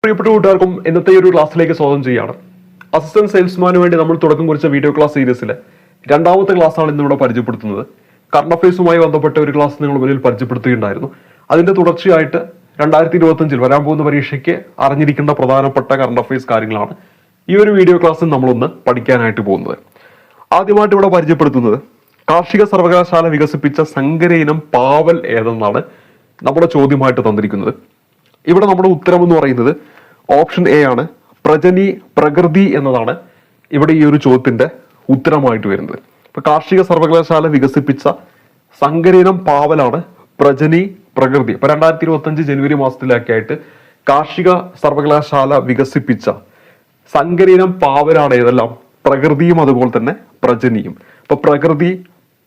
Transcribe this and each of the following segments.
പ്രിയപ്പെട്ട കൂട്ടുകാർക്കും ഇന്നത്തെ ഒരു ക്ലാസ്സിലേക്ക് സ്വാഗതം ചെയ്യാണ്. അസിസ്റ്റന്റ് സെയിൽസ്മാന് വേണ്ടി നമ്മൾ തുടക്കം കുറിച്ച വീഡിയോ ക്ലാസ് സീരീസിലെ രണ്ടാമത്തെ ക്ലാസ്സാണ് ഇന്നിവിടെ പരിചയപ്പെടുത്തുന്നത്. കറണ്ട് അഫയേഴ്സുമായി ബന്ധപ്പെട്ട ഒരു ക്ലാസ് നിങ്ങൾ മുന്നിൽ പരിചയപ്പെടുത്തുകയുണ്ടായിരുന്നു. അതിന്റെ തുടർച്ചയായിട്ട് 2025 വരാൻ പോകുന്ന പരീക്ഷയ്ക്ക് അറിഞ്ഞിരിക്കേണ്ട പ്രധാനപ്പെട്ട കറണ്ട് അഫയേഴ്സ് കാര്യങ്ങളാണ് ഈ ഒരു വീഡിയോ ക്ലാസ്സിൽ നമ്മളൊന്ന് പഠിക്കാനായിട്ട് പോകുന്നത്. ആദ്യമായിട്ട് ഇവിടെ പരിചയപ്പെടുത്തുന്നത് കാർഷിക സർവകലാശാല വികസിപ്പിച്ച സങ്കര ഇനം പാവൽ ഏതെന്നാണ് നമ്മുടെ ചോദ്യമായിട്ട് തന്നിരിക്കുന്നത്. ഇവിടെ നമ്മുടെ ഉത്തരം എന്ന് പറയുന്നത് ഓപ്ഷൻ എ ആണ്. പ്രകൃതി എന്നതാണ് ഇവിടെ ഈ ഒരു ചോദ്യത്തിന്റെ ഉത്തരമായിട്ട് വരുന്നത്. ഇപ്പൊ കാർഷിക സർവകലാശാല വികസിപ്പിച്ച സങ്കരയിനം പാവലാണ് പ്രകൃതി. ഇപ്പൊ 2025 ജനുവരി മാസത്തിലൊക്കെ ആയിട്ട് കാർഷിക സർവകലാശാല വികസിപ്പിച്ച സങ്കരയിനം പാവലാണ് ഏതെല്ലാം പ്രകൃതിയും അതുപോലെ തന്നെ പ്രജനിയും. ഇപ്പൊ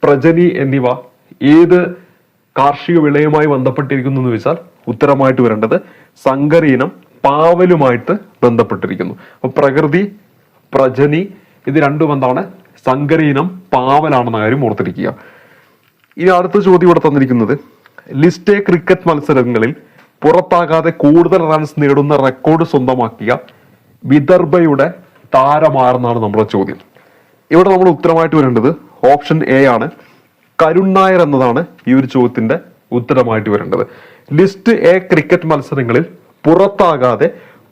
പ്രജനി എന്നിവ ഏത് കാർഷിക വിളയുമായി ബന്ധപ്പെട്ടിരിക്കുന്നു എന്ന് വെച്ചാൽ ഉത്തരമായിട്ട് വരേണ്ടത് സങ്കര ഇനം പാവലുമായിട്ട് ബന്ധപ്പെട്ടിരിക്കുന്നു. അപ്പൊ പ്രജനി ഇത് രണ്ടും എന്താണ്? സങ്കര ഇനം പാവലാണെന്ന കാര്യം ഓർത്തിരിക്കുക. ഇനി അടുത്ത ചോദ്യം ഇവിടെ തന്നിരിക്കുന്നത് ലിസ്റ്റ് എ ക്രിക്കറ്റ് മത്സരങ്ങളിൽ പുറത്താകാതെ കൂടുതൽ റൺസ് നേടുന്ന റെക്കോർഡ് സ്വന്തമാക്കിയ വിദർഭയുടെ താരമാരെന്നാണ് നമ്മുടെ ചോദ്യം. ഇവിടെ നമ്മൾ ഉത്തരമായിട്ട് വരേണ്ടത് ഓപ്ഷൻ എ ആണ്. കരുൺ നായർ എന്നതാണ് ഈ ഒരു ചോദ്യത്തിന്റെ ഉത്തരമായിട്ട് വരേണ്ടത്. ലിസ്റ്റ് എ ക്രിക്കറ്റ് മത്സരങ്ങളിൽ പുറത്താകാതെ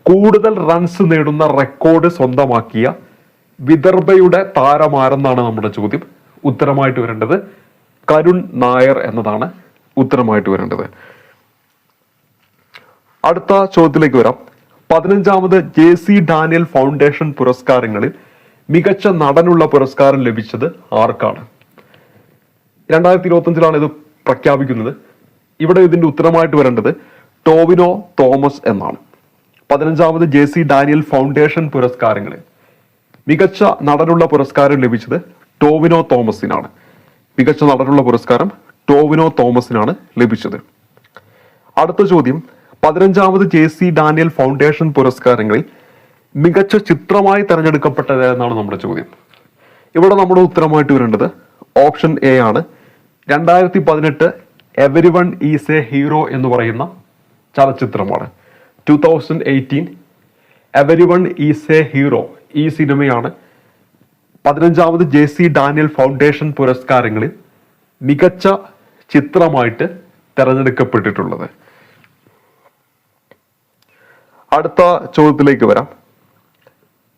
കൂടുതൽ റൺസ് നേടുന്ന റെക്കോർഡ് സ്വന്തമാക്കിയ വിദർഭയുടെ താരമാരെന്നാണ് നമ്മുടെ ചോദ്യം. ഉത്തരമായിട്ട് വരേണ്ടത് കരുൺ നായർ എന്നതാണ് ഉത്തരമായിട്ട് വരേണ്ടത്. അടുത്ത ചോദ്യത്തിലേക്ക് വരാം. 15ാമത് JC ഡാനിയൽ ഫൗണ്ടേഷൻ പുരസ്കാരങ്ങളിൽ മികച്ച നടനുള്ള പുരസ്കാരം ലഭിച്ചത് ആർക്കാണ്? 2025 ഇത് പ്രഖ്യാപിക്കുന്നത്. ഇവിടെ ഇതിന്റെ ഉത്തരമായിട്ട് വരേണ്ടത് ടോവിനോ തോമസ് എന്നാണ്. 15ാമത് JC ഡാനിയൽ ഫൗണ്ടേഷൻ പുരസ്കാരങ്ങളിൽ മികച്ച നടനുള്ള പുരസ്കാരം ലഭിച്ചത് ടോവിനോ തോമസിനാണ്. മികച്ച നടനുള്ള പുരസ്കാരം ടോവിനോ തോമസിനാണ് ലഭിച്ചത്. അടുത്ത ചോദ്യം 15ാമത് JC ഡാനിയൽ ഫൗണ്ടേഷൻ പുരസ്കാരങ്ങളിൽ മികച്ച ചിത്രമായി തെരഞ്ഞെടുക്കപ്പെട്ടത് എന്നാണ് നമ്മുടെ ചോദ്യം. ഇവിടെ നമ്മുടെ ഉത്തരമായിട്ട് വരേണ്ടത് ഓപ്ഷൻ എ ആണ്. 2018 എവരിവൺ ഈസ് എ ഹീറോ എന്ന് പറയുന്ന ചലച്ചിത്രമാണ്. 2018 എവരിവൺ ഈസ് എ ഹീറോ ഈ സിനിമയാണ് 15ാമത് JC ഡാനിയൽ ഫൗണ്ടേഷൻ പുരസ്കാരങ്ങളിൽ മികച്ച ചിത്രമായിട്ട് തെരഞ്ഞെടുക്കപ്പെട്ടിട്ടുള്ളത്. അടുത്ത ചോദ്യത്തിലേക്ക് വരാം.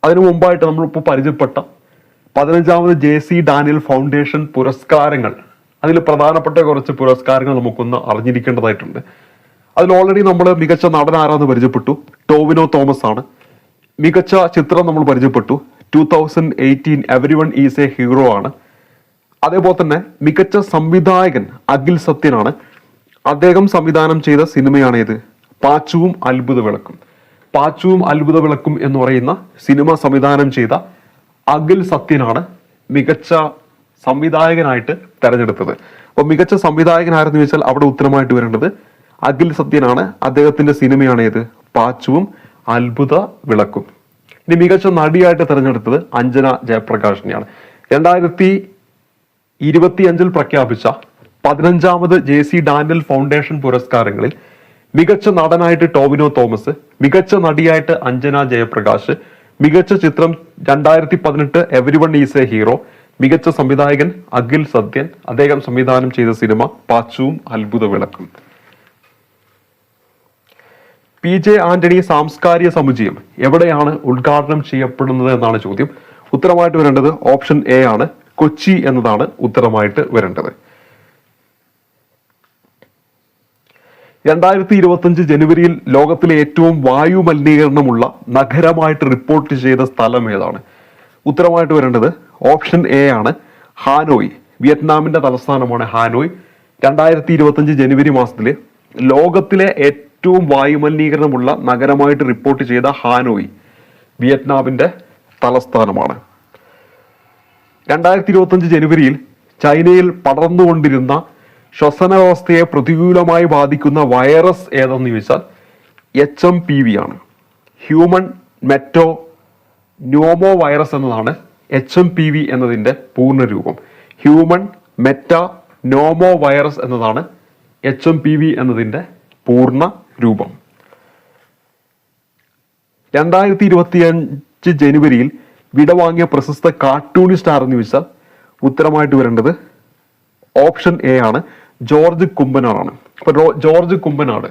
അതിനു മുമ്പായിട്ട് നമ്മളിപ്പോൾ പരിചയപ്പെട്ട 15ാമത് JC ഡാനിയൽ ഫൗണ്ടേഷൻ പുരസ്കാരങ്ങൾ, അതിൽ പ്രധാനപ്പെട്ട കുറച്ച് പുരസ്കാരങ്ങൾ നമുക്കൊന്ന് അറിഞ്ഞിരിക്കേണ്ടതായിട്ടുണ്ട്. അതിൽ ഓൾറെഡി നമ്മൾ മികച്ച നടൻ ആരാന്ന് പരിചയപ്പെട്ടു, ടോവിനോ തോമസ് ആണ്. മികച്ച ചിത്രം നമ്മൾ പരിചയപ്പെട്ടു, 2018 എവരിവൺ ഈസ് എ ഹീറോ ആണ്. അതേപോലെ തന്നെ മികച്ച സംവിധായകൻ അഖിൽ സത്യനാണ്. അദ്ദേഹം സംവിധാനം ചെയ്ത സിനിമയാണ് ഏത്? പാച്ചുവും അത്ഭുത വിളക്കും. പാച്ചുവും അത്ഭുത വിളക്കും എന്ന് പറയുന്ന സിനിമ സംവിധാനം ചെയ്ത അഖിൽ സത്യനാണ് മികച്ച സംവിധായകനായിട്ട് തെരഞ്ഞെടുത്തത്. അപ്പൊ മികച്ച സംവിധായകൻ ആരെന്ന് ചോദിച്ചാൽ അവിടെ ഉത്തരമായിട്ട് വരേണ്ടത് അഖിൽ സത്യനാണ്. അദ്ദേഹത്തിന്റെ സിനിമയാണ് ഏത്? പാച്ചുവും അത്ഭുത വിളക്കും. ഇനി മികച്ച നടിയായിട്ട് തെരഞ്ഞെടുത്തത് അഞ്ജന ജയപ്രകാശിനെയാണ്. 2025 പ്രഖ്യാപിച്ച 15ാമത് JC ഡാനിയൽ ഫൗണ്ടേഷൻ പുരസ്കാരങ്ങളിൽ മികച്ച നടനായിട്ട് ടോവിനോ തോമസ്, മികച്ച നടിയായിട്ട് അഞ്ജന ജയപ്രകാശ്, മികച്ച ചിത്രം 2018 എവരിവൺ ഈസ് എ ഹീറോ, മികച്ച സംവിധായകൻ അഖിൽ സത്യൻ, അദ്ദേഹം സംവിധാനം ചെയ്ത സിനിമ പാച്ചുവും അത്ഭുത വിളക്കും. PJ ആന്റണി സാംസ്കാരിക സമുച്ചയം എവിടെയാണ് ഉദ്ഘാടനം ചെയ്യപ്പെടുന്നത് എന്നാണ് ചോദ്യം. ഉത്തരമായിട്ട് വരേണ്ടത് ഓപ്ഷൻ എ ആണ്. കൊച്ചി എന്നതാണ് ഉത്തരമായിട്ട് വരേണ്ടത്. 2025 ജനുവരിയിൽ ലോകത്തിലെ ഏറ്റവും വായു മലിനീകരണമുള്ള നഗരമായിട്ട് റിപ്പോർട്ട് ചെയ്ത സ്ഥലം ഏതാണ്? ഉത്തരമായിട്ട് വരേണ്ടത് ഓപ്ഷൻ എ ആണ്. ഹാനോയ്. വിയറ്റ്നാമിന്റെ തലസ്ഥാനമാണ് ഹാനോയ്. 2025 ജനുവരി മാസത്തില് ലോകത്തിലെ ഏറ്റവും വായുമലിനീകരണമുള്ള നഗരമായിട്ട് റിപ്പോർട്ട് ചെയ്ത ഹാനോയ് വിയറ്റ്നാമിന്റെ തലസ്ഥാനമാണ്. 2025 ജനുവരിയിൽ ചൈനയിൽ പടർന്നുകൊണ്ടിരുന്ന ശ്വസന വ്യവസ്ഥയെ പ്രതികൂലമായി ബാധിക്കുന്ന വൈറസ് ഏതെന്ന് ചോദിച്ചാൽ HMPV ആണ്. ഹ്യൂമൻ മെറ്റോ ന്യൂമോ വൈറസ് എന്നതാണ് HMPV എന്നതിന്റെ പൂർണ്ണരൂപം. ഹ്യൂമൻ മെറ്റ നോമോ വൈറസ് എന്നതാണ് HMPV എന്നതിന്റെ പൂർണ്ണ രൂപം. 2025 ജനുവരിയിൽ വിടവാങ്ങിയ പ്രശസ്ത കാർട്ടൂണിസ്റ്റ് ആരെന്ന് ചോദിച്ചാൽ ഉത്തരമായിട്ട് വരേണ്ടത് ഓപ്ഷൻ എ ആണ്, ജോർജ് കുമ്പനാടാണ്. അപ്പൊ ജോർജ് കുമ്പനാട്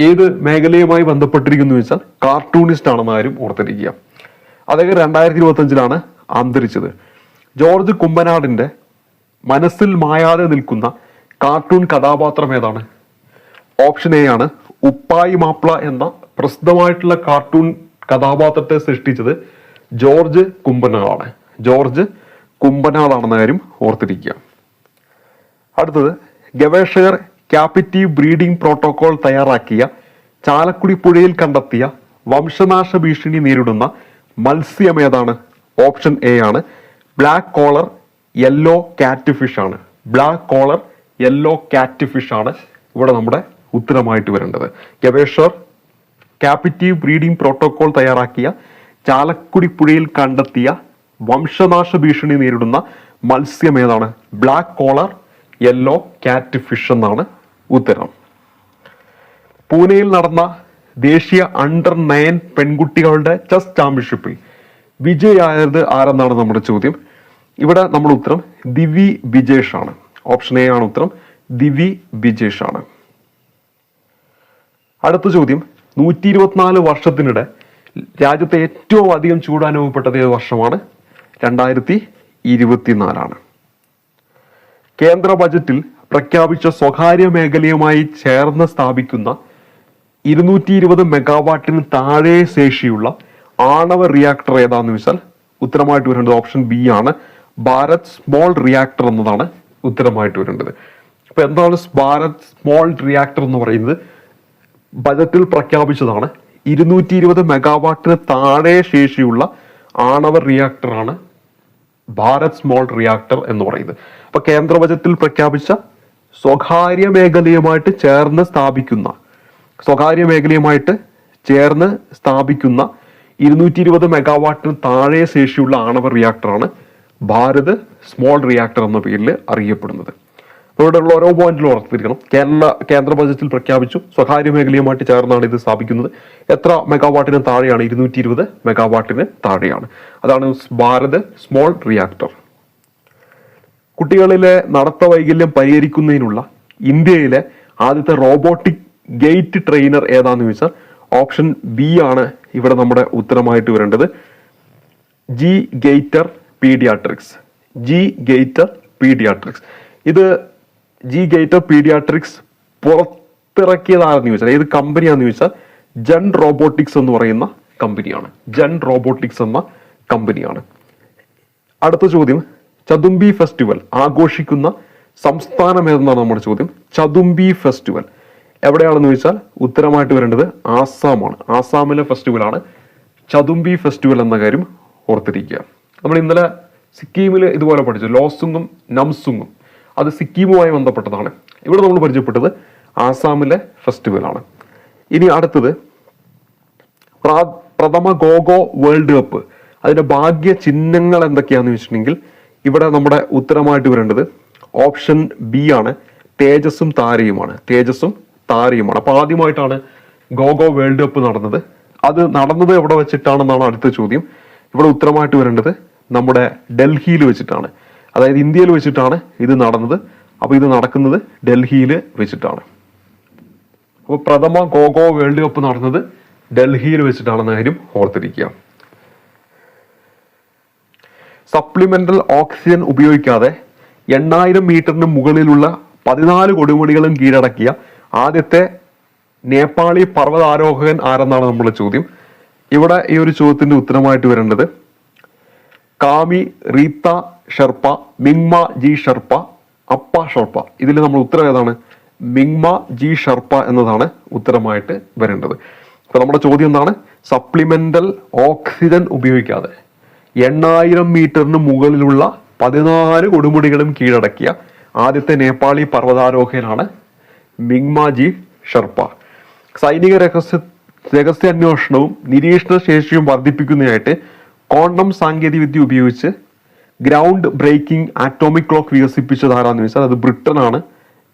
ഏത് മേഖലയുമായി ബന്ധപ്പെട്ടിരിക്കുന്നു വെച്ചാൽ കാർട്ടൂണിസ്റ്റ് ആണെന്ന് ആരും ഓർത്തിരിക്കുക. അദ്ദേഹം 2025 അന്തരിച്ചത്. ജോർജ് കുമ്പനാടിന്റെ മനസ്സിൽ മായാതെ നിൽക്കുന്ന കാർട്ടൂൺ കഥാപാത്രം ഏതാണ്? ഓപ്ഷൻ എ ആണ്, ഉപ്പായി മാപ്ല എന്ന പ്രസിദ്ധമായിട്ടുള്ള കാർട്ടൂൺ കഥാപാത്രത്തെ സൃഷ്ടിച്ചത് ജോർജ് കുമ്പനാടാണ്. ജോർജ് കുമ്പനാടാണെന്ന കാര്യം ഓർത്തിരിക്കുക. അടുത്തത്, ഗവേഷകർ ക്യാപിറ്റീവ് ബ്രീഡിംഗ് പ്രോട്ടോകോൾ തയ്യാറാക്കിയ ചാലക്കുടി പുഴയിൽ കണ്ടെത്തിയ വംശനാശ ഭീഷണി നേരിടുന്ന മത്സ്യം ഏതാണ്? ഓപ്ഷൻ എ ആണ്, ബ്ലാക്ക് കോളർ യെല്ലോ കാറ്റ് ഫിഷ് ആണ്. ബ്ലാക്ക് കോളർ യെല്ലോ കാറ്റ് ഫിഷ് ആണ് ഇവിടെ നമ്മുടെ ഉത്തരമായിട്ട് വരേണ്ടത്. ഗവേഷകർ ക്യാപിറ്റീവ് ബ്രീഡിംഗ് പ്രോട്ടോകോൾ തയ്യാറാക്കിയ ചാലക്കുടി പുഴയിൽ കണ്ടെത്തിയ വംശനാശ ഭീഷണി നേരിടുന്ന മത്സ്യം ഏതാണ്? ബ്ലാക്ക് കോളർ യെല്ലോ കാറ്റ് ഫിഷ് എന്നാണ് ഉത്തരം. പൂനെയിൽ നടന്ന ദേശീയ അണ്ടർ 9 പെൺകുട്ടികളുടെ ചെസ് ചാമ്പ്യൻഷിപ്പിൽ വിജയായത് ആരെന്നാണ് നമ്മുടെ ചോദ്യം. ഇവിടെ നമ്മുടെ ഉത്തരം ദിവി വിജേഷ് ആണ്. ഓപ്ഷൻ എ ആണ് ഉത്തരം, ദിവി വിജേഷ് ആണ്. അടുത്ത ചോദ്യം, 124 വർഷത്തിനിടെ രാജ്യത്തെ ഏറ്റവും അധികം ചൂട് അനുഭവപ്പെട്ടത് ഏത് വർഷമാണ്? 2024 കേന്ദ്ര ബജറ്റിൽ പ്രഖ്യാപിച്ച സ്വകാര്യ മേഖലയുമായി ചേർന്ന് സ്ഥാപിക്കുന്ന 220 മെഗാവാട്ടിന് താഴെ ശേഷിയുള്ള ആണവ റിയാക്ടർ ഏതാന്ന് വെച്ചാൽ ഉത്തരമായിട്ട് വരേണ്ടത് ഓപ്ഷൻ ബി ആണ്, ഭാരത് സ്മോൾ റിയാക്ടർ എന്നതാണ് ഉത്തരമായിട്ട് വരേണ്ടത്. അപ്പൊ എന്താണ് ഭാരത് സ്മോൾ റിയാക്ടർ എന്ന് പറയുന്നത്? ബജറ്റിൽ പ്രഖ്യാപിച്ചതാണ്. 220 മെഗാവാട്ടിന് താഴെ ശേഷിയുള്ള ആണവ റിയാക്ടറാണ് ഭാരത് സ്മോൾ റിയാക്ടർ എന്ന് പറയുന്നത്. അപ്പൊ കേന്ദ്ര ബജറ്റിൽ പ്രഖ്യാപിച്ച സ്വകാര്യ മേഖലയുമായിട്ട് ചേർന്ന് സ്ഥാപിക്കുന്ന 220 മെഗാവാട്ടിന് താഴെ ശേഷിയുള്ള ആണവ റിയാക്ടറാണ് ഭാരത് സ്മോൾ റിയാക്ടർ എന്ന പേരിൽ അറിയപ്പെടുന്നത്. ഇവിടെയുള്ള ഓരോ പോയിന്റിലും ഓർത്തിരിക്കണം. കേന്ദ്ര ബജറ്റിൽ പ്രഖ്യാപിച്ചു, സ്വകാര്യ മേഖലയുമായിട്ട് ചേർന്നാണ് ഇത് സ്ഥാപിക്കുന്നത്. എത്ര മെഗാവാട്ടിന് താഴെയാണ്? 220 മെഗാവാട്ടിന് താഴെയാണ്. അതാണ് ഭാരത് സ്മോൾ റിയാക്ടർ. കുട്ടികളിലെ നടത്ത വൈകല്യം പരിഹരിക്കുന്നതിനുള്ള ഇന്ത്യയിലെ ആദ്യത്തെ റോബോട്ടിക് ഗേറ്റ് ട്രെയിനർ ഏതാന്ന് ചോദിച്ചാൽ ഓപ്ഷൻ ബി ആണ് ഇവിടെ നമ്മുടെ ഉത്തരമായിട്ട് വരേണ്ടത്, G gator pediatrics. G gator pediatrics. ഇത് ജി ഗേറ്റർ പീഡിയാട്രിക്സ് പുറത്തിറക്കിയതാണെന്ന് ചോദിച്ചാൽ ഏത് കമ്പനിയാണെന്ന് ചോദിച്ചാൽ ജെൻ റോബോട്ടിക്സ് എന്ന് പറയുന്ന കമ്പനിയാണ്. ജെൻ റോബോട്ടിക്സ് എന്ന കമ്പനിയാണ്. അടുത്ത ചോദ്യം, ചതുമ്പി ഫെസ്റ്റിവൽ ആഘോഷിക്കുന്ന സംസ്ഥാനം ഏതെന്നാണ് നമ്മുടെ ചോദ്യം. ചതുമ്പി ഫെസ്റ്റിവൽ എവിടെയാണെന്ന് ചോദിച്ചാൽ ഉത്തരമായിട്ട് വരേണ്ടത് ആസാമാണ്. ആസാമിലെ ഫെസ്റ്റിവലാണ് ചതുമ്പി ഫെസ്റ്റിവൽ എന്ന കാര്യം ഓർത്തിരിക്കുക. നമ്മൾ ഇന്നലെ സിക്കിമിൽ ഇതുപോലെ പഠിച്ചു, ലോസുങ്ങും നംസുങ്ങും. അത് സിക്കിമുമായി ബന്ധപ്പെട്ടതാണ്. ഇവിടെ നമ്മൾ പരിചയപ്പെട്ടത് ആസാമിലെ ഫെസ്റ്റിവലാണ്. ഇനി അടുത്തത്, പ്രഥമ ഗോഗോ വേൾഡ് കപ്പ് അതിന്റെ ഭാഗ്യ ചിഹ്നങ്ങൾ എന്തൊക്കെയാണെന്ന് വെച്ചിട്ടുണ്ടെങ്കിൽ ഇവിടെ നമ്മുടെ ഉത്തരമായിട്ട് വരേണ്ടത് ഓപ്ഷൻ ബി ആണ്, തേജസ്സും താരയുമാണ്. തേജസ്സും താരയുമാണ്. അപ്പൊ ആദ്യമായിട്ടാണ് ഗോഗോ വേൾഡ് കപ്പ് നടന്നത്. അത് നടന്നത് എവിടെ വെച്ചിട്ടാണെന്നാണ് അടുത്ത ചോദ്യം. ഇവിടെ ഉത്തരമായിട്ട് വരേണ്ടത് നമ്മുടെ ഡൽഹിയിൽ വെച്ചിട്ടാണ്. അതായത് ഇന്ത്യയിൽ വെച്ചിട്ടാണ് ഇത് നടന്നത്. അപ്പൊ ഇത് നടക്കുന്നത് ഡൽഹിയിൽ വെച്ചിട്ടാണ്. അപ്പോൾ പ്രഥമ ഗോഗോ വേൾഡ് കപ്പ് നടന്നത് ഡൽഹിയിൽ വെച്ചിട്ടാണെന്ന കാര്യം ഓർത്തിരിക്കുക. സപ്ലിമെന്റൽ ഓക്സിജൻ ഉപയോഗിക്കാതെ 8000 മീറ്ററിന് മുകളിലുള്ള 14 കൊടുമുടികളും കീഴടക്കിയ ആദ്യത്തെ നേപ്പാളി പർവ്വതാരോഹകൻ ആരെന്നാണ് നമ്മുടെ ചോദ്യം. ഇവിടെ ഈ ഒരു ചോദ്യത്തിന്റെ ഉത്തരമായിട്ട് വരേണ്ടത് കാമി റീത്ത ഷെർപ്പ, മിങ്മ ജി ഷെർപ്പ, അപ്പ ഷെർപ്പ. ഇതിൽ നമ്മൾ ഉത്തരം ഏതാണ്? മിങ്മ ജി ഷെർപ്പ എന്നതാണ് ഉത്തരമായിട്ട് വരേണ്ടത്. അപ്പൊ നമ്മുടെ ചോദ്യം എന്താണ്? സപ്ലിമെന്റൽ ഓക്സിജൻ ഉപയോഗിക്കാതെ 8000 മീറ്ററിന് മുകളിലുള്ള 14 കൊടുമുടികളും കീഴടക്കിയ ആദ്യത്തെ നേപ്പാളി പർവ്വതാരോഹകനാണ് മിങ്മ ജി ഷെർപ്പ. സൈനിക രഹസ്യാന്വേഷണവും നിരീക്ഷണ ശേഷിയും വർദ്ധിപ്പിക്കുന്നതിനായിട്ട് ക്വാണ്ടം സാങ്കേതികവിദ്യ ഉപയോഗിച്ച് ഗ്രൗണ്ട് ബ്രേക്കിംഗ് ആറ്റോമിക് ക്ലോക്ക് വികസിപ്പിച്ചത് ആരാന്ന് ചോദിച്ചാൽ അത് ബ്രിട്ടനാണ്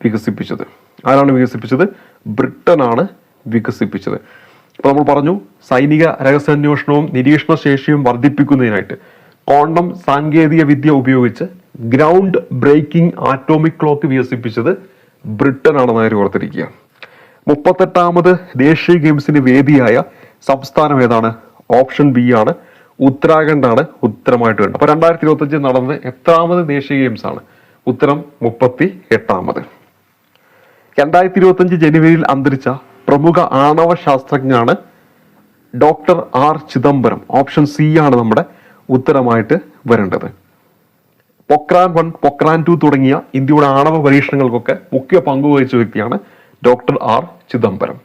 വികസിപ്പിച്ചത്. ആരാണ് വികസിപ്പിച്ചത്? ബ്രിട്ടനാണ് വികസിപ്പിച്ചത്. ഇപ്പൊ നമ്മൾ പറഞ്ഞു സൈനിക രഹസ്യാന്വേഷണവും നിരീക്ഷണ ശേഷിയും വർദ്ധിപ്പിക്കുന്നതിനായിട്ട് ക്വാണ്ടം സാങ്കേതിക വിദ്യ ഉപയോഗിച്ച് ഗ്രൗണ്ട് ബ്രേക്കിംഗ് ആറ്റോമിക് ക്ലോക്ക് വികസിപ്പിച്ചത് ബ്രിട്ടൻ ആണെന്ന് കാര്യം ഓർത്തിരിക്കുക. 38ാമത് ദേശീയ ഗെയിംസിന് വേദിയായ സംസ്ഥാനം ഏതാണ്? ഓപ്ഷൻ ബി ആണ്, ഉത്തരാഖണ്ഡ് ആണ് ഉത്തരമായിട്ട് വേണ്ടത്. അപ്പൊ 2025 നടന്നത് എത്രാമത് ദേശീയ ഗെയിംസ് ആണ്? ഉത്തരം 38ാമത്. 2025 ജനുവരിയിൽ അന്തരിച്ച പ്രമുഖ ആണവ ശാസ്ത്രജ്ഞനാണ് doctor R Chidambaram. Option C ആണ് നമ്മുടെ ഉത്തരമായിട്ട് വരേണ്ടത്. പൊക്രാൻ 1, പൊക്രാൻ 2 തുടങ്ങിയ ഇന്ത്യയുടെ ആണവ പരീക്ഷണങ്ങൾക്കൊക്കെ മുഖ്യ പങ്കുവഹിച്ച വ്യക്തിയാണ് ഡോക്ടർ ആർ ചിദംബരം.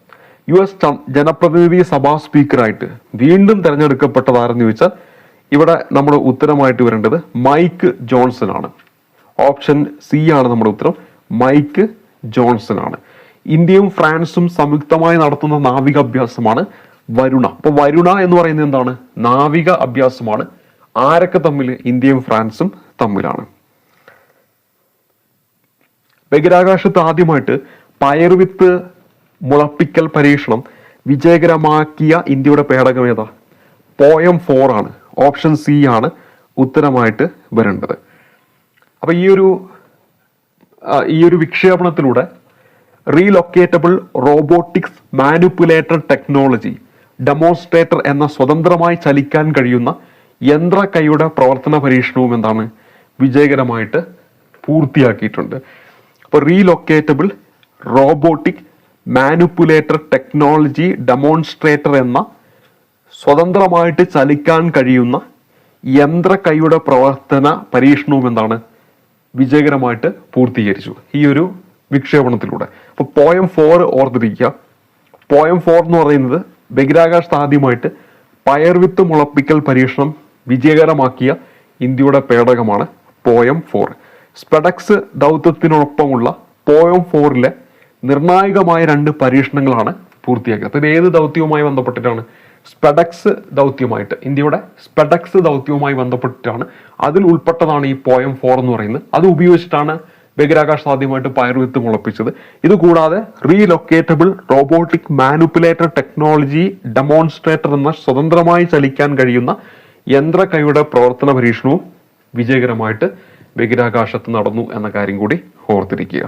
US ജനപ്രതിനിധി സഭാ സ്പീക്കറായിട്ട് വീണ്ടും തെരഞ്ഞെടുക്കപ്പെട്ടതാരെന്ന് ചോദിച്ചാൽ ഇവിടെ നമ്മുടെ ഉത്തരമായിട്ട് വരേണ്ടത് മൈക്ക് ജോൺസൺ ആണ്. ഓപ്ഷൻ സി ആണ് നമ്മുടെ ഉത്തരം, മൈക്ക് ജോൺസൺ ആണ്. ഇന്ത്യയും ഫ്രാൻസും സംയുക്തമായി നടത്തുന്ന നാവിക അഭ്യാസമാണ് വരുണ. അപ്പൊ വരുണ എന്ന് പറയുന്നത് എന്താണ്? നാവിക അഭ്യാസമാണ്. ആരൊക്കെ തമ്മിൽ? ഇന്ത്യയും ഫ്രാൻസും തമ്മിലാണ്. ബഹിരാകാശത്ത് ആദ്യമായിട്ട് പയർവിത്ത് മുളപ്പിക്കൽ പരീക്ഷണം വിജയകരമാക്കിയ ഇന്ത്യയുടെ പേടകം ഏതാ? പോയം 4 ആണ്. ഓപ്ഷൻ സി ആണ് ഉത്തരമായിട്ട് വരേണ്ടത്. അപ്പൊ ഈ ഒരു വിക്ഷേപണത്തിലൂടെ relocatable robotics manipulator technology demonstrator എന്ന സ്വതന്ത്രമായി ചലിക്കാൻ കഴിയുന്ന യന്ത്ര കൈയുടെ പ്രവർത്തന പരീക്ഷണവും എന്താണ്? വിജയകരമായിട്ട് പൂർത്തിയാക്കിയിട്ടുണ്ട്. അപ്പോൾ relocatable robotic manipulator technology demonstrator എന്ന സ്വതന്ത്രമായിട്ട് ചലിക്കാൻ കഴിയുന്ന യന്ത്ര കൈയുടെ പ്രവർത്തന പരീക്ഷണവും എന്താണ്? വിജയകരമായിട്ട് പൂർത്തീകരിച്ചു ഈ ഒരു വിക്ഷേപണത്തിലൂടെ. അപ്പൊ പോയം 4 ഓർത്തിരിക്കുക. പോയം 4 എന്ന് പറയുന്നത് ബഹിരാകാശത്ത് ആദ്യമായിട്ട് പയർവിത്ത് മുളപ്പിക്കൽ പരീക്ഷണം വിജയകരമാക്കിയ ഇന്ത്യയുടെ പേടകമാണ് പോയം 4. സ്പെഡക്സ് ദൗത്യത്തിനൊപ്പമുള്ള പോയം 4ലെ നിർണായകമായ 2 പരീക്ഷണങ്ങളാണ് പൂർത്തിയാക്കിയത്. അപ്പൊ ഇത് ഏത് ദൗത്യവുമായി ബന്ധപ്പെട്ടിട്ടാണ്? സ്പെഡക്സ് ദൗത്യമായിട്ട്, ഇന്ത്യയുടെ സ്പെഡക്സ് ദൗത്യവുമായി ബന്ധപ്പെട്ടിട്ടാണ്. അതിൽ ഉൾപ്പെട്ടതാണ് ഈ പോയം 4 എന്ന് പറയുന്നത്. അത് ഉപയോഗിച്ചിട്ടാണ് ബഹിരാകാശത്ത് ആദ്യമായിട്ട് പയർവിത്ത് മുളപ്പിച്ചത്. ഇത് കൂടാതെ relocatable robotic manipulator technology demonstrator എന്ന സ്വതന്ത്രമായി ചലിക്കാൻ കഴിയുന്ന യന്ത്ര കൈയുടെ പ്രവർത്തന പരീക്ഷണവും വിജയകരമായിട്ട് ബഹിരാകാശത്ത് നടന്നു എന്ന കാര്യം കൂടി ഓർത്തിരിക്കുക.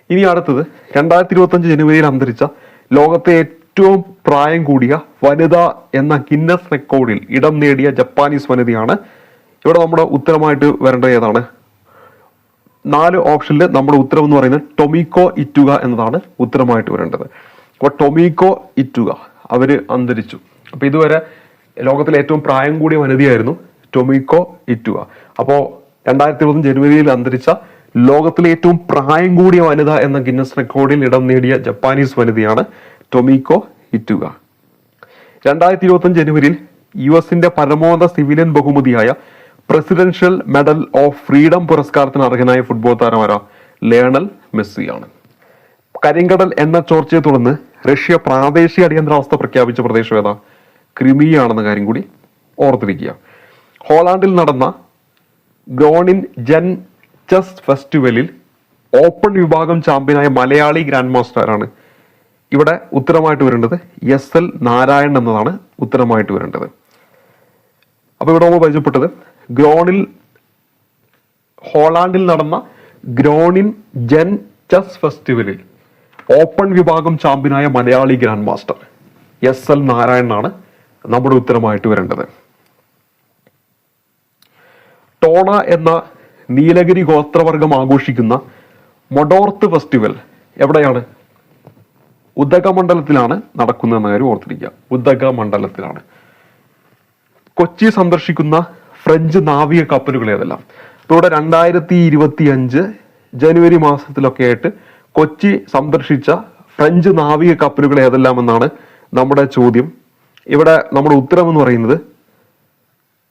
ഇനി അടുത്തത് 2025 ജനുവരിയിൽ അന്തരിച്ച ലോകത്തെ ഏറ്റവും പ്രായം കൂടിയ വനിത എന്ന ഗിന്നസ് റെക്കോർഡിൽ ഇടം നേടിയ ജപ്പാനീസ് വനിതയാണ്. ഇവിടെ നമ്മുടെ ഉത്തരമായിട്ട് വരേണ്ടത് ഏതാണ്? 4 ഓപ്ഷനിൽ നമ്മുടെ ഉത്തരം എന്ന് പറയുന്നത് ടൊമിക്കോ ഇറ്റുക എന്നതാണ് ഉത്തരമായിട്ട് വരേണ്ടത്. അപ്പോൾ ടൊമിക്കോ ഇറ്റുക അവര് അന്തരിച്ചു. അപ്പൊ ഇതുവരെ ലോകത്തിലെ ഏറ്റവും പ്രായം കൂടിയ വനിതയായിരുന്നു ടൊമിക്കോ ഇറ്റുക. അപ്പോൾ 2020 ജനുവരിയിൽ അന്തരിച്ച ലോകത്തിലെ ഏറ്റവും പ്രായം കൂടിയ വനിത എന്ന ഗിന്നസ് റെക്കോർഡിൽ ഇടം നേടിയ ജപ്പാനീസ് വനിതയാണ് ടൊമിക്കോ ഇറ്റുക. 2025 ജനുവരിയിൽ US പരമോന്നത സിവിലിയൻ ബഹുമതിയായ പ്രസിഡൻഷ്യൽ മെഡൽ ഓഫ് ഫ്രീഡം പുരസ്കാരത്തിന് അർഹനായ ഫുട്ബോൾ താരമാരാ? ലയണൽ മെസ്സിയാണ്. കരിങ്കടൽ എന്ന ചോർച്ചയെ തുടർന്ന് റഷ്യ പ്രാദേശിക അടിയന്തരാവസ്ഥ പ്രഖ്യാപിച്ച പ്രദേശം ഏതാ? ക്രിമിയ ആണെന്ന കാര്യം കൂടി ഓർത്തിരിക്കുക. ഹോളണ്ടിൽ നടന്ന ഗ്രോണിൻ ജെൻ ചെസ് ഫെസ്റ്റിവലിൽ ഓപ്പൺ വിഭാഗം ചാമ്പ്യനായ മലയാളി ഗ്രാൻഡ് മാസ്റ്ററാണ്. ഇവിടെ ഉത്തരമായിട്ട് വരേണ്ടത് SL നാരായണൻ എന്നതാണ് ഉത്തരമായിട്ട് വരേണ്ടത്. അപ്പൊ ഇവിടെ നമ്മൾ പരിചയപ്പെട്ടത് ഹോളണ്ടിൽ നടന്ന ഗ്രോണിൻ ജെൻ ചെസ് ഫെസ്റ്റിവലിൽ ഓപ്പൺ വിഭാഗം ചാമ്പ്യനായ മലയാളി ഗ്രാൻഡ് മാസ്റ്റർ SL നാരായണനാണ് നമ്മുടെ ഉത്തരമായിട്ട് വരേണ്ടത്. ടോണ എന്ന നീലഗിരി ഗോത്രവർഗം ആഘോഷിക്കുന്ന മൊഡോർത്ത് ഫെസ്റ്റിവൽ എവിടെയാണ്? ഉദഗമണ്ഡലത്തിലാണ് നടക്കുന്നതെന്ന കാര്യം ഓർത്തിരിക്കുക. ഉദഗമണ്ഡലത്തിലാണ്. കൊച്ചി സന്ദർശിക്കുന്ന ഫ്രഞ്ച് നാവിക കപ്പലുകൾ ഏതെല്ലാം? ഇവിടെ 2025 ജനുവരി മാസത്തിലൊക്കെ ആയിട്ട് കൊച്ചി സന്ദർശിച്ച ഫ്രഞ്ച് നാവിക കപ്പലുകൾ ഏതെല്ലാം എന്നാണ് നമ്മുടെ ചോദ്യം. ഇവിടെ നമ്മുടെ ഉത്തരം എന്ന് പറയുന്നത്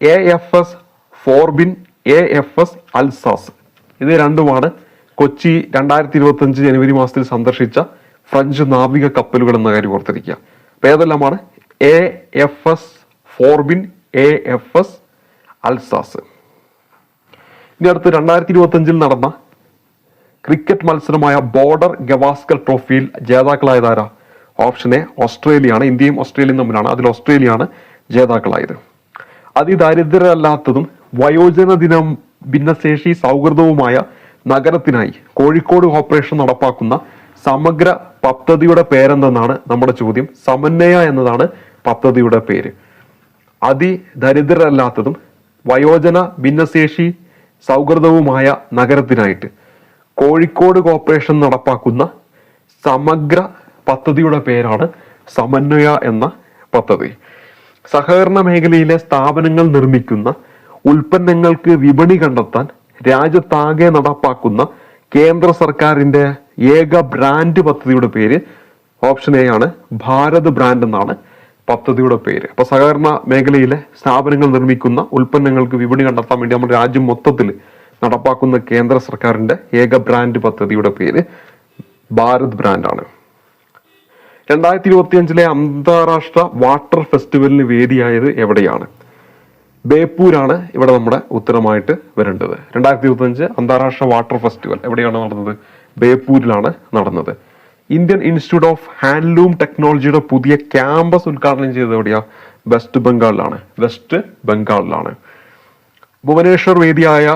AFS ഫോർബിൻ, AFS അൽസാസ്. ഇത് രണ്ടുമാണ് കൊച്ചി 2025 ജനുവരി മാസത്തിൽ സന്ദർശിച്ച ഫ്രഞ്ച് നാവിക കപ്പലുകൾ എന്ന കാര്യം ഓർത്തിരിക്കുക. അപ്പൊ ഏതെല്ലാമാണ്? AFS Forbin, AFS Alsace. ഇനി അടുത്ത് 2025 നടന്ന ക്രിക്കറ്റ് മത്സരമായ ബോർഡർ ഗവാസ്കർ ട്രോഫിയിൽ ജേതാക്കളായതാരാ? Option A ഓസ്ട്രേലിയയാണ്. ഇന്ത്യയും ഓസ്ട്രേലിയയും തമ്മിലാണ്. അതിൽ ഓസ്ട്രേലിയയാണ് ജേതാക്കളായത്. അതിദരിദ്രരല്ലാത്തതും വയോജന ഭിന്നശേഷി സൗഹൃദവുമായ നഗരത്തിനായി കോഴിക്കോട് കോർപ്പറേഷൻ നടപ്പാക്കുന്ന സമഗ്ര പദ്ധതിയുടെ പേരെന്തെന്നാണ് നമ്മുടെ ചോദ്യം. സമന്വയ എന്നതാണ് പദ്ധതിയുടെ പേര്. അതിദരിദ്രരല്ലാത്തതും വയോജന ഭിന്നശേഷി സൗഹൃദവുമായ നഗരത്തിനായിട്ട് കോഴിക്കോട് കോർപ്പറേഷൻ നടപ്പാക്കുന്ന സമഗ്ര പദ്ധതിയുടെ പേരാണ് സമന്വയ എന്ന പദ്ധതി. സഹകരണ മേഖലയിലെ സ്ഥാപനങ്ങൾ നിർമ്മിക്കുന്ന ഉൽപ്പന്നങ്ങൾക്ക് വിപണി കണ്ടെത്താൻ രാജ്യത്താകെ നടപ്പാക്കുന്ന കേന്ദ്ര സർക്കാരിന്റെ ഏക ബ്രാൻഡ് പദ്ധതിയുടെ പേര് ഓപ്ഷൻ എ ആണ്. ഭാരത് ബ്രാൻഡ് എന്നാണ് പദ്ധതിയുടെ പേര്. അപ്പൊ സഹകരണ മേഖലയിലെ സ്ഥാപനങ്ങൾ നിർമ്മിക്കുന്ന ഉൽപ്പന്നങ്ങൾക്ക് വിപണി കണ്ടെത്താൻ വേണ്ടി നമ്മുടെ രാജ്യം മൊത്തത്തിൽ നടപ്പാക്കുന്ന കേന്ദ്ര സർക്കാരിന്റെ ഏക ബ്രാൻഡ് പദ്ധതിയുടെ പേര് ഭാരത് ബ്രാൻഡാണ്. 2025 അന്താരാഷ്ട്ര വാട്ടർ ഫെസ്റ്റിവലിന് വേദിയായത് എവിടെയാണ്? ബേപ്പൂരാണ് ഇവിടെ നമ്മുടെ ഉത്തരമായിട്ട് വരേണ്ടത്. 2025 അന്താരാഷ്ട്ര വാട്ടർ ഫെസ്റ്റിവൽ എവിടെയാണ് നടന്നത്? ബേപ്പൂരിലാണ് നടന്നത്. ഇന്ത്യൻ ഇൻസ്റ്റിറ്റ്യൂട്ട് ഓഫ് ഹാൻഡ്ലൂം ടെക്നോളജിയുടെ പുതിയ ക്യാമ്പസ് ഉദ്ഘാടനം ചെയ്തത് എവിടെയാ? വെസ്റ്റ് ബംഗാളിലാണ്. ഭുവനേശ്വർ വേദിയായ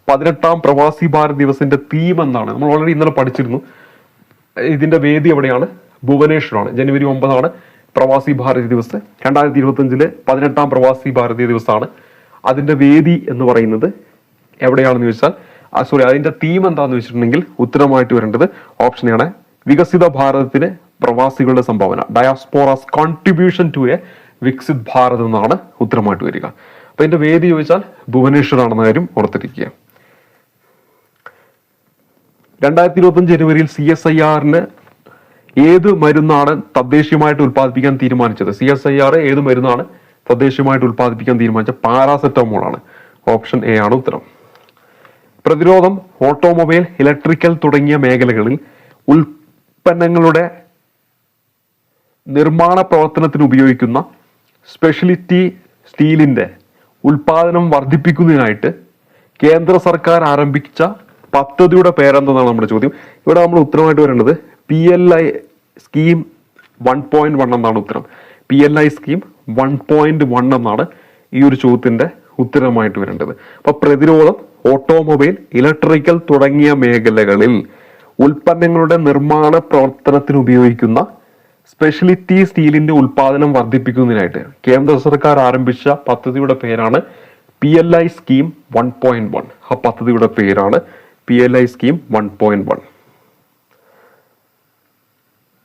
18ാം പ്രവാസി ഭാരത് ദിവസിന്റെ തീം എന്താണ്? നമ്മൾ ഓൾറെഡി ഇന്നലെ പഠിച്ചിരുന്നു. ഇതിന്റെ വേദി എവിടെയാണ്? ഭുവനേശ്വറാണ്. ജനുവരി 9 പ്രവാസി ഭാരതി ദിവസ്. 2025 18ാം പ്രവാസി ഭാരതീയ ദിവസമാണ്. അതിന്റെ വേദി എന്ന് പറയുന്നത് എവിടെയാണെന്ന് ചോദിച്ചാൽ അതിന്റെ തീം എന്താന്ന് വെച്ചിട്ടുണ്ടെങ്കിൽ ഉത്തരമായിട്ട് വരേണ്ടത് ഓപ്ഷൻ ആണ് വികസിത ഭാരതത്തിന് പ്രവാസികളുടെ സംഭാവന, diaspora's contribution to a Viksit Bharat എന്നാണ് ഉത്തരമായിട്ട് വരിക. അപ്പൊ ഇതിന്റെ വേദി ചോദിച്ചാൽ ഭുവനേശ്വർ ആണെന്ന കാര്യം ഓർത്തിരിക്കുക. 2025 ജനുവരിയിൽ CSIR ഏത് മരുന്നാണ് തദ്ദേശീയമായിട്ട് ഉൽപ്പാദിപ്പിക്കാൻ തീരുമാനിച്ചത്? CSIR ഏത് മരുന്നാണ് തദ്ദേശീയമായിട്ട് ഉൽപ്പാദിപ്പിക്കാൻ തീരുമാനിച്ചത്? പാരാസെറ്റമോൾ ആണ്. ഓപ്ഷൻ എ ആണ് ഉത്തരം. പ്രതിരോധം, ഓട്ടോമൊബൈൽ, ഇലക്ട്രിക്കൽ തുടങ്ങിയ മേഖലകളിൽ ഉൽപ്പന്നങ്ങളുടെ നിർമ്മാണ പ്രവർത്തനത്തിന് ഉപയോഗിക്കുന്ന സ്പെഷ്യലിറ്റി സ്റ്റീലിന്റെ ഉൽപാദനം വർദ്ധിപ്പിക്കുന്നതിനായിട്ട് കേന്ദ്ര സർക്കാർ ആരംഭിച്ച പദ്ധതിയുടെ പേരെന്താണ് നമ്മുടെ ചോദ്യം. ഇവിടെ നമ്മൾ ഉത്തരമായിട്ട് വരേണ്ടത് PLI സ്കീം 1.1 എന്നാണ് ഉത്തരം. PLI സ്കീം 1.1 എന്നാണ് ഈ ഒരു ചോദ്യത്തിന്റെ ഉത്തരമായിട്ട് വരേണ്ടത്. അപ്പൊ പ്രതിരോധം, ഓട്ടോമൊബൈൽ, ഇലക്ട്രിക്കൽ തുടങ്ങിയ മേഖലകളിൽ ഉൽപ്പന്നങ്ങളുടെ നിർമ്മാണ പ്രവർത്തനത്തിന് ഉപയോഗിക്കുന്ന സ്പെഷ്യലിറ്റി സ്റ്റീലിന്റെ ഉൽപാദനം വർദ്ധിപ്പിക്കുന്നതിനായിട്ട് കേന്ദ്ര സർക്കാർ ആരംഭിച്ച പദ്ധതിയുടെ പേരാണ് PLI സ്കീം 1.1. ആ പദ്ധതിയുടെ പേരാണ് PLI സ്കീം 1.1.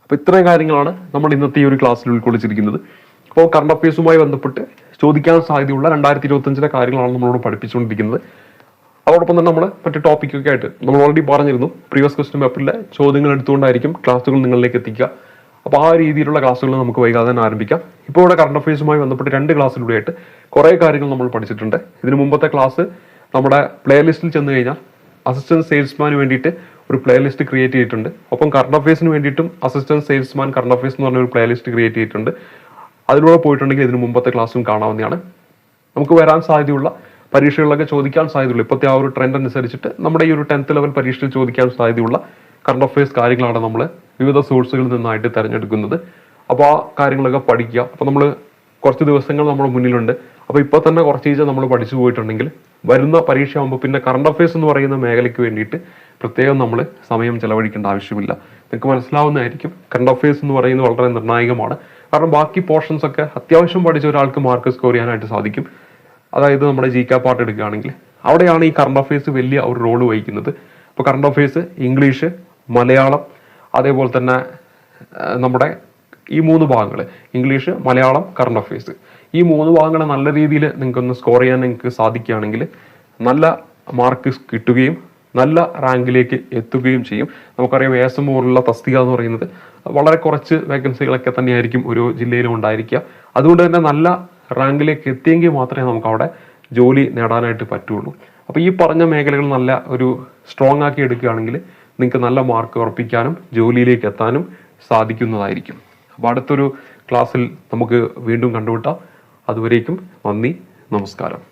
അപ്പൊ ഇത്രയും കാര്യങ്ങളാണ് നമ്മൾ ഇന്നത്തെ ഈ ഒരു ക്ലാസ്സിൽ ഉൾക്കൊള്ളിച്ചിരിക്കുന്നത്. അപ്പോൾ കറണ്ട് അഫയേഴ്സുമായി ബന്ധപ്പെട്ട് ചോദിക്കാൻ സാധ്യതയുള്ള 2025 കാര്യങ്ങളാണ് നമ്മളോട് പഠിപ്പിച്ചുകൊണ്ടിരിക്കുന്നത്. അതോടൊപ്പം തന്നെ നമ്മൾ മറ്റു ടോപ്പിക്കൊക്കെ ആയിട്ട് നമ്മൾ ഓൾറെഡി പറഞ്ഞിരുന്നു, പ്രീവിയസ് ക്വസ്റ്റ്യൻ പേപ്പറിലെ ചോദ്യങ്ങൾ എടുത്തുകൊണ്ടായിരിക്കും ക്ലാസ്സുകൾ നിങ്ങളിലേക്ക് എത്തിക്കുക. അപ്പോൾ ആ രീതിയിലുള്ള ക്ലാസ്സുകൾ നമുക്ക് വൈകാതെ തന്നെ ആരംഭിക്കാം. ഇപ്പോൾ ഇവിടെ കറണ്ട് അഫയേഴ്സുമായി ബന്ധപ്പെട്ട് 2 ക്ലാസ്സിലൂടെയായിട്ട് കുറേ കാര്യങ്ങൾ നമ്മൾ പഠിച്ചിട്ടുണ്ട്. ഇതിന് മുമ്പത്തെ ക്ലാസ് നമ്മുടെ പ്ലേലിസ്റ്റിൽ ചെന്ന് കഴിഞ്ഞാൽ അസിസ്റ്റന്റ് സെയിൽസ്മാന് വേണ്ടിയിട്ട് ഒരു പ്ലേലിസ്റ്റ് ക്രിയേറ്റ് ചെയ്തിട്ടുണ്ട്. ഒപ്പം കറണ്ട് അഫയേഴ്സിന് വേണ്ടിയിട്ടും അസിസ്റ്റന്റ് സെയിൽസ്മാൻ കറണ്ട് അഫയേഴ്സ് എന്ന് പറഞ്ഞ ഒരു പ്ലേലിസ്റ്റ് ക്രിയേറ്റ് ചെയ്തിട്ടുണ്ട്. അതിലൂടെ പോയിട്ടുണ്ടെങ്കിൽ ഇതിന് മുമ്പത്തെ ക്ലാസ്സും കാണാവുന്നതാണ്. നമുക്ക് വരാൻ സാധ്യതയുള്ള പരീക്ഷകളിലൊക്കെ ചോദിക്കാൻ സാധ്യതയുള്ളൂ. ഇപ്പോഴത്തെ ആ ഒരു ട്രെൻഡ് അനുസരിച്ചിട്ട് നമ്മുടെ ഈ ഒരു 10th ലെവൽ പരീക്ഷയിൽ ചോദിക്കാൻ സാധ്യതയുള്ള കറണ്ട് അഫയേഴ്സ് കാര്യങ്ങളാണ് നമ്മൾ വിവിധ സോഴ്സുകളിൽ നിന്നായിട്ട് തിരഞ്ഞെടുക്കുന്നത്. അപ്പോൾ ആ കാര്യങ്ങളൊക്കെ പഠിക്കുക. അപ്പോൾ നമ്മൾ കുറച്ച് ദിവസങ്ങൾ നമ്മുടെ മുന്നിലുണ്ട്. അപ്പോൾ ഇപ്പോൾ തന്നെ കുറച്ച് നമ്മൾ പഠിച്ചു പോയിട്ടുണ്ടെങ്കിൽ വരുന്ന പരീക്ഷ ആകുമ്പോൾ പിന്നെ കറണ്ട് അഫയേഴ്സ് എന്ന് പറയുന്ന മേഖലയ്ക്ക് വേണ്ടിയിട്ട് പ്രത്യേകം നമ്മൾ സമയം ചെലവഴിക്കേണ്ട ആവശ്യമില്ല. നിങ്ങൾക്ക് മനസ്സിലാവുന്നതായിരിക്കും, കറണ്ട് അഫയേഴ്സ് എന്ന് പറയുന്നത് വളരെ നിർണായകമാണ്. കാരണം ബാക്കി പോർഷൻസ് ഒക്കെ അത്യാവശ്യം പഠിച്ച ഒരാൾക്ക് മാർക്ക് സ്കോർ ചെയ്യാനായിട്ട് സാധിക്കും. അതായത് നമ്മുടെ GK പാർട്ട് എടുക്കുകയാണെങ്കിൽ അവിടെയാണ് ഈ കറണ്ട് അഫയേഴ്സ് വലിയ ഒരു റോള് വഹിക്കുന്നത്. അപ്പോൾ കറണ്ട് അഫയേഴ്സ് ഇംഗ്ലീഷ്, മലയാളം, അതേപോലെ തന്നെ നമ്മുടെ ഈ 3 ഭാഗങ്ങൾ ഇംഗ്ലീഷ്, മലയാളം, കറണ്ട് അഫയേഴ്സ്, ഈ 3 ഭാഗങ്ങൾ നല്ല രീതിയിൽ നിങ്ങൾക്കൊന്ന് സ്കോർ ചെയ്യാൻ നിങ്ങൾക്ക് സാധിക്കുകയാണെങ്കിൽ നല്ല മാർക്ക് കിട്ടുകയും നല്ല റാങ്കിലേക്ക് എത്തുകയും ചെയ്യും. നമുക്കറിയാം ASM പോലുള്ള തസ്തിക എന്ന് പറയുന്നത് വളരെ കുറച്ച് വേക്കൻസികളൊക്കെ തന്നെയായിരിക്കും ഒരു ജില്ലയിലും ഉണ്ടായിരിക്കുക. അതുകൊണ്ട് തന്നെ നല്ല റാങ്കിലേക്ക് എത്തിയെങ്കിൽ മാത്രമേ നമുക്ക് അവിടെ ജോലി നേടാനായിട്ട് പറ്റുള്ളൂ. അപ്പോൾ ഈ പറഞ്ഞ മേഖലകൾ നല്ല ഒരു സ്ട്രോങ് ആക്കി എടുക്കുകയാണെങ്കിൽ നിങ്ങൾക്ക് നല്ല മാർക്ക് ഉറപ്പിക്കാനും ജോലിയിലേക്ക് എത്താനും സാധിക്കുന്നതായിരിക്കും. അപ്പോൾ അടുത്തൊരു ക്ലാസ്സിൽ നമുക്ക് വീണ്ടും കണ്ടുമുട്ടാം. അതുവരേക്കും നന്ദി, നമസ്കാരം.